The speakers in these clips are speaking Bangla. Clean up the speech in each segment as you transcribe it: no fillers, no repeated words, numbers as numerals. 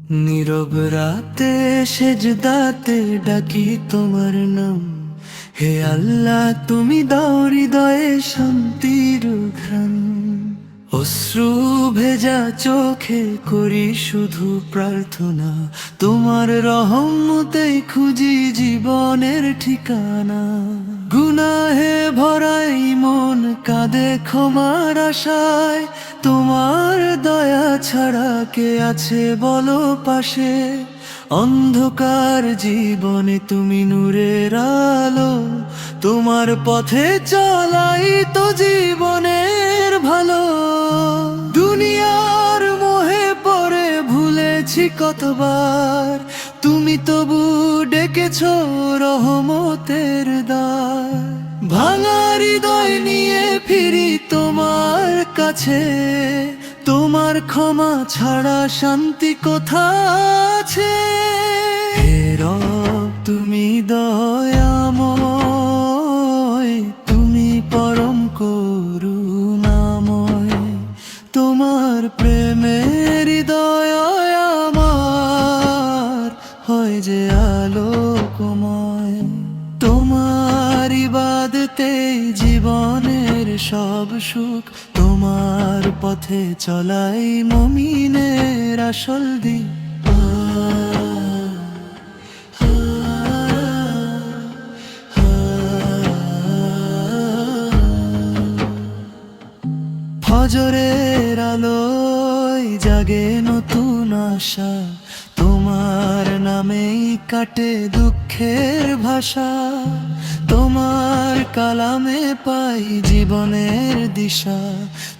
নীরব রাতে সেজদাতে ডাকি তোমার নাম। হে আল্লাহ, তুমি দাও হৃদয়ে শান্তির ঘ্রাণ। অশ্রু ভেজা চোখে করি শুধু প্রার্থনা, তোমার রহমতেই খুঁজি জীবনের ঠিকানা। গুনাহে ভরাই মন কাঁদে ক্ষমার আশায়, তোমার দয়া ছাড়া কে আছে বলো পাশে। অন্ধকার জীবনে তুমি নূরের আলো, তোমার পথে চলাই তো জীবনের ভালো। দুনিয়ার মোহে পড়ে ভুলেছি কতবার, তুমি তবু ডেকেছ রহমতের দ্বার। ভাঙা হৃদয় নিয়ে ফিরি তোমার কাছে, তোমার ক্ষমা ছাড়া শান্তি কোথা আছে। হে রব, তুমি দয়াময়, তুমি পরম করুণাময়। তোমার প্রেমের হৃদয় আমার হয় যে আলোকময়। তোমার ইবাদতেই জীবনের সব সুখ, তোমার পথে চলাই মুমিনের আসল দিন। ফজরের আলোয় জাগে নতুন আশা, তোমার নামেই কাটে দুঃখের ভাষা। তোমার কালামে পাই জীবনের দিশা,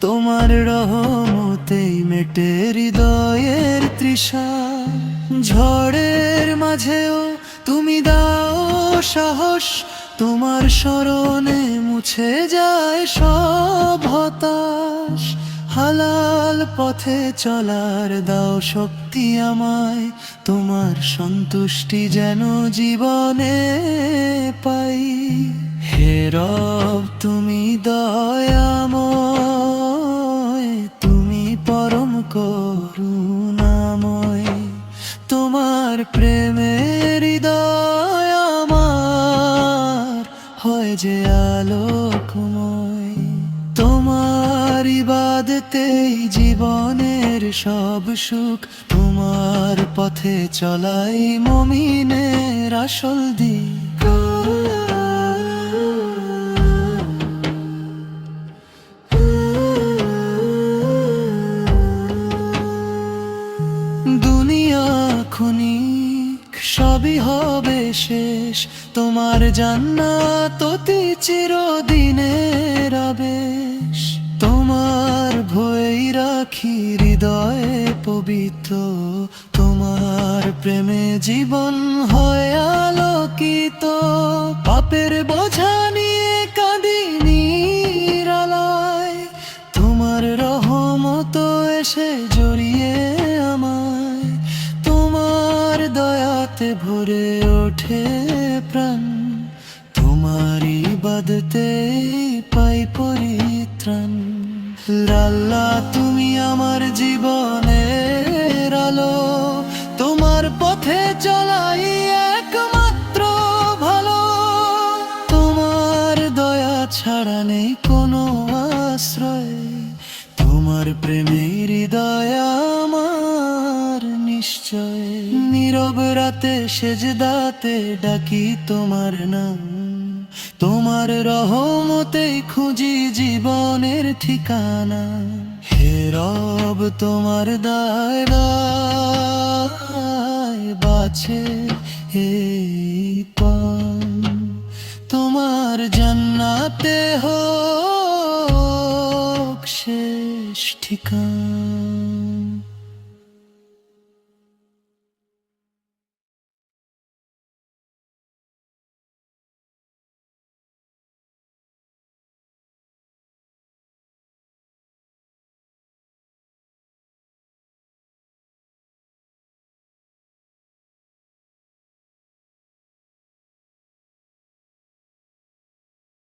তোমার রহমতেই মেটে হৃদয়ের তৃষা। ঝড়ের মাঝেও তুমি দাও সাহস, তোমার স্মরণে মুছে যায় সব হতাশ। হালাল পথে চলার দাও শক্তি আমায়, তোমার সন্তুষ্টি যেন জীবনে পাই। হে রব, তুমি দয়াময়, তুমি পরম করুণাময়। তোমার প্রেমের হৃদয় আমার হয় যে আলোকময়। তোমার ইবাদতেই জীবনের সব সুখ, তোমার পথে চলাই মুমিনের আসল দিক। দুনিয়া ক্ষণিক, সবই হবে শেষ, তোমার জান্নাত অতি চিরদিনের আবেশ। তোমার ভয় রাখি হৃদয়ে পবিত্র, তোমার প্রেমে জীবন হয় আলোকিত। পাপের বোঝা নিয়ে কাঁদি নিরালায়, তোমার রহমত এসে জড়িয়ে আমায়। তোমার দয়াতে ভরে ওঠে প্রাণ, তোমার ইবাদতে পাই পরিত্রাণ। আল্লাহ, তুমি আমার জীবনের আলো, তোমার পথে চলাই একমাত্র ভালো। তোমার দয়া ছাড়া নেই কোনো আশ্রয়, তোমার প্রেমের হৃদয় আমার নিশ্চয়। নীরব রাতে সেজদাতে ডাকি তোমার নাম, তোমার রহমতেই খুঁজি জীবনের ঠিকানা। হে রব, তোমার দায় বাছে এই পান, তোমার জান্নাতে হোক শেষ ঠিকানা।